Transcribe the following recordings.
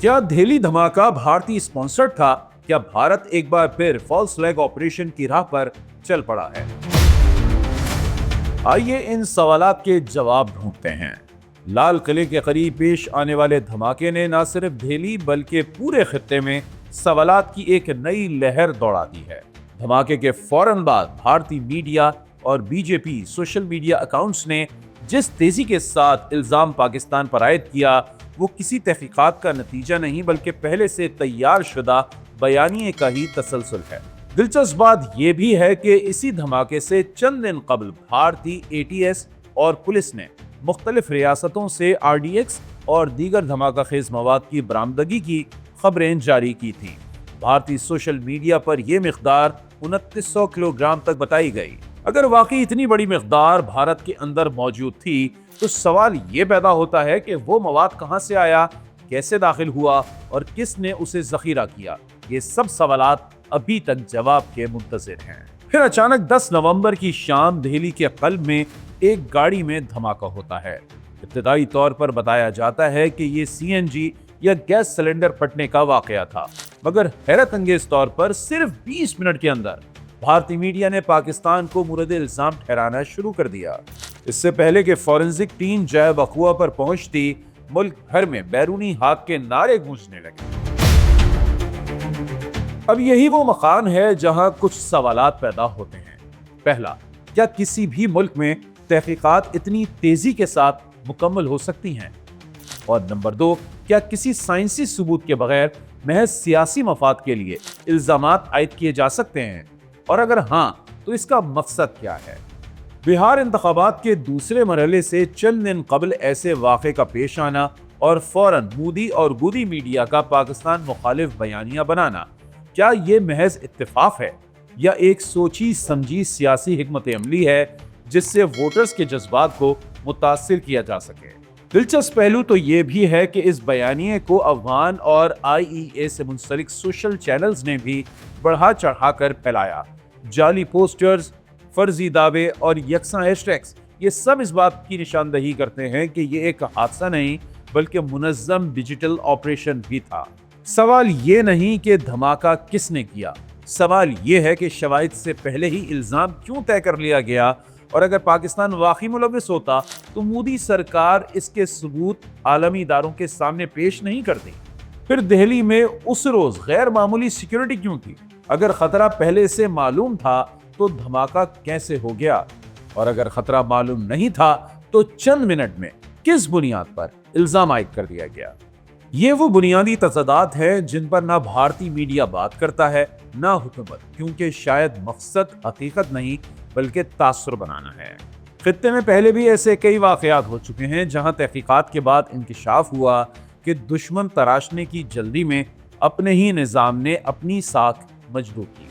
کیا دہلی دھماکہ بھارتی اسپانسرڈ تھا؟ کیا بھارت ایک بار پھر فالس فلیگ آپریشن کی راہ پر چل پڑا ہے؟ آئیے ان سوالات کے جواب ڈھونڈتے ہیں۔ لال قلعے کے قریب پیش آنے والے دھماکے نے نہ صرف دہلی بلکہ پورے خطے میں سوالات کی ایک نئی لہر دوڑا دی ہے۔ دھماکے کے فوراً بعد بھارتی میڈیا اور بی جے پی سوشل میڈیا اکاؤنٹس نے جس تیزی کے ساتھ الزام پاکستان پر عائد کیا، وہ کسی تحقیقات کا نتیجہ نہیں بلکہ پہلے سے تیار شدہ بیانیے کا ہی تسلسل ہے۔ دلچسپ بات یہ بھی ہے کہ اسی دھماکے سے چند دن قبل بھارتی اے ٹی ایس اور پولیس نے مختلف ریاستوں سے آر ڈی ایکس اور دیگر دھماکہ خیز مواد کی برآمدگی کی خبریں جاری کی تھیں۔ بھارتی سوشل میڈیا پر یہ مقدار 2900 کلو گرام تک بتائی گئی۔ اگر واقعی اتنی بڑی مقدار بھارت کے اندر موجود تھی تو سوال یہ پیدا ہوتا ہے کہ وہ مواد کہاں سے آیا، کیسے داخل ہوا اور کس نے اسے ذخیرہ کیا۔ یہ سب سوالات ابھی تک جواب کے منتظر ہیں۔ پھر اچانک 10 نومبر کی شام دہلی کے قلب میں ایک گاڑی میں دھماکہ ہوتا ہے۔ ابتدائی طور پر بتایا جاتا ہے کہ یہ سی این جی یا گیس سلنڈر پھٹنے کا واقعہ تھا، مگر حیرت انگیز طور پر صرف 20 منٹ کے اندر بھارتی میڈیا نے پاکستان کو مورد الزام ٹھہرانا شروع کر دیا۔ اس سے پہلے کہ فورنزک ٹیم جائے وقوع پر پہنچتی، ملک بھر میں بیرونی ہاتھ کے نعرے گونجنے لگے۔ اب یہی وہ مقام ہے جہاں کچھ سوالات پیدا ہوتے ہیں۔ پہلا، کیا کسی بھی ملک میں تحقیقات اتنی تیزی کے ساتھ مکمل ہو سکتی ہیں؟ اور نمبر 2، کیا کسی سائنسی ثبوت کے بغیر محض سیاسی مفاد کے لیے الزامات عائد کیے جا سکتے ہیں؟ اور اگر ہاں تو اس کا مقصد کیا ہے؟ بہار انتخابات کے دوسرے مرحلے سے چند دن قبل ایسے واقعے کا پیش آنا اور فوراً مودی اور گودی میڈیا کا پاکستان مخالف بیانیہ بنانا، کیا یہ محض اتفاق ہے یا ایک سوچی سمجھی سیاسی حکمت عملی ہے جس سے ووٹرز کے جذبات کو متاثر کیا جا سکے؟ دلچسپ پہلو تو یہ بھی ہے کہ اس بیانیے کو افغان اور آئی ای اے سے منسلک سوشل چینلز نے بھی بڑھا چڑھا کر پھیلایا۔ جعلی پوسٹرز، فرضی دعوے اور یکساں ہیش ٹیگز، یہ سب اس بات کی نشاندہی کرتے ہیں کہ یہ ایک حادثہ نہیں بلکہ منظم ڈیجیٹل آپریشن بھی تھا۔ سوال یہ نہیں کہ دھماکہ کس نے کیا، سوال یہ ہے کہ شواہد سے پہلے ہی الزام کیوں طے کر لیا گیا، اور اگر پاکستان واقعی ملوث ہوتا تو مودی سرکار اس کے ثبوت عالمی اداروں کے سامنے پیش نہیں کرتی۔ پھر دہلی میں اس روز غیر معمولی سیکیورٹی کیوں تھی؟ اگر خطرہ پہلے سے معلوم تھا تو دھماکہ کیسے ہو گیا؟ اور اگر خطرہ معلوم نہیں تھا تو چند منٹ میں کس بنیاد پر الزام عائد کر دیا گیا؟ یہ وہ بنیادی تضادات ہیں جن پر نہ بھارتی میڈیا بات کرتا ہے نہ حکومت، کیونکہ شاید مقصد حقیقت نہیں بلکہ تاثر بنانا ہے۔ خطے میں پہلے بھی ایسے کئی واقعات ہو چکے ہیں جہاں تحقیقات کے بعد انکشاف ہوا کہ دشمن تراشنے کی جلدی میں اپنے ہی نظام نے اپنی ساکھ مجروح کی۔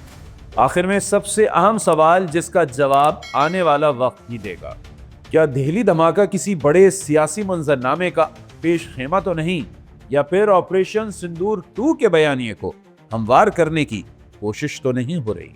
آخر میں سب سے اہم سوال جس کا جواب آنے والا وقت ہی دے گا، کیا دہلی دھماکہ کسی بڑے سیاسی منظرنامے کا پیش خیمہ تو نہیں، یا پھر آپریشن سندور 2 کے بیانیے کو ہموار کرنے کی کوشش تو نہیں ہو رہی؟